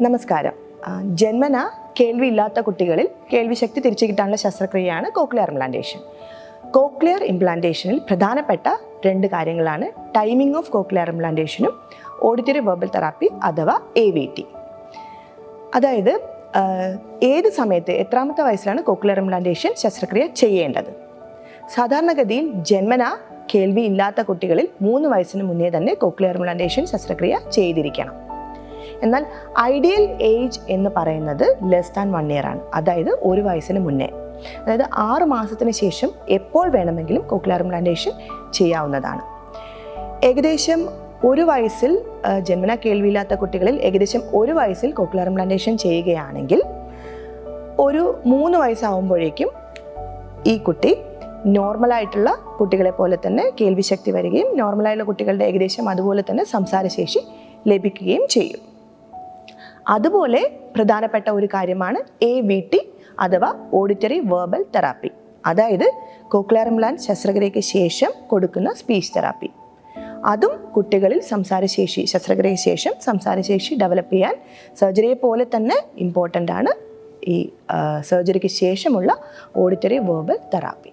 നമസ്കാരം. ജന്മന കേൾവിയില്ലാത്ത കുട്ടികളിൽ കേൾവിശക്തി തിരിച്ചു കിട്ടാനുള്ള ശസ്ത്രക്രിയയാണ് കോക്ലിയർ ഇംപ്ലാന്റേഷൻ. കോക്ലിയർ ഇംപ്ലാന്റേഷനിൽ പ്രധാനപ്പെട്ട രണ്ട് കാര്യങ്ങളാണ് ടൈമിംഗ് ഓഫ് കോക്ലിയർ ഇംപ്ലാന്റേഷനും ഓഡിറ്ററി വെർബൽ തെറാപ്പി അഥവാ AVT. അതായത് ഏത് സമയത്ത് എത്രാമത്തെ വയസ്സിലാണ് കോക്ലിയർ ഇംപ്ലാന്റേഷൻ ശസ്ത്രക്രിയ ചെയ്യേണ്ടത്? സാധാരണഗതിയിൽ ജന്മന കേൾവി ഇല്ലാത്ത കുട്ടികളിൽ 3 വയസ്സിന് മുന്നേ തന്നെ കോക്ലിയർ ഇംപ്ലാന്റേഷൻ ശസ്ത്രക്രിയ ചെയ്തിരിക്കണം. എന്നാൽ ഐഡിയൽ ഏജ് എന്ന് പറയുന്നത് ലെസ് ദാൻ 1 ഇയർ ആണ്. അതായത് 1 വയസ്സിന് മുന്നേ. അതായത് 6 മാസത്തിന് ശേഷം എപ്പോൾ വേണമെങ്കിലും കോക്ലിയർ ഇംപ്ലാന്റേഷൻ ചെയ്യാവുന്നതാണ്. ഏകദേശം 1 വയസ്സിൽ ജന്മന കേൾവിയില്ലാത്ത കുട്ടികളിൽ ഏകദേശം 1 വയസ്സിൽ കോക്ലിയർ ഇംപ്ലാന്റേഷൻ ചെയ്യുകയാണെങ്കിൽ ഒരു 3 വയസ്സാവുമ്പോഴേക്കും ഈ കുട്ടി നോർമലായിട്ടുള്ള കുട്ടികളെ പോലെ തന്നെ കേൾവിശക്തി വരികയും നോർമലായിട്ടുള്ള കുട്ടികളുടെ ഏകദേശം അതുപോലെ തന്നെ സംസാരശേഷി ലഭിക്കുകയും ചെയ്യും. അതുപോലെ പ്രധാനപ്പെട്ട ഒരു കാര്യമാണ് AVT അഥവാ ഓഡിറ്ററി വെർബൽ തെറാപ്പി. അതായത് കോക്ലിയർ ഇംപ്ലാന്റ് ശസ്ത്രക്രിയയ്ക്ക് ശേഷം കൊടുക്കുന്ന സ്പീച്ച് തെറാപ്പി. അതും കുട്ടികളിൽ ശസ്ത്രക്രിയയ്ക്ക് ശേഷം സംസാരശേഷി ഡെവലപ്പ് ചെയ്യാൻ സർജറിയെ പോലെ തന്നെ ഇമ്പോർട്ടൻ്റ് ആണ് ഈ സർജറിക്ക് ശേഷമുള്ള ഓഡിറ്ററി വെർബൽ തെറാപ്പി.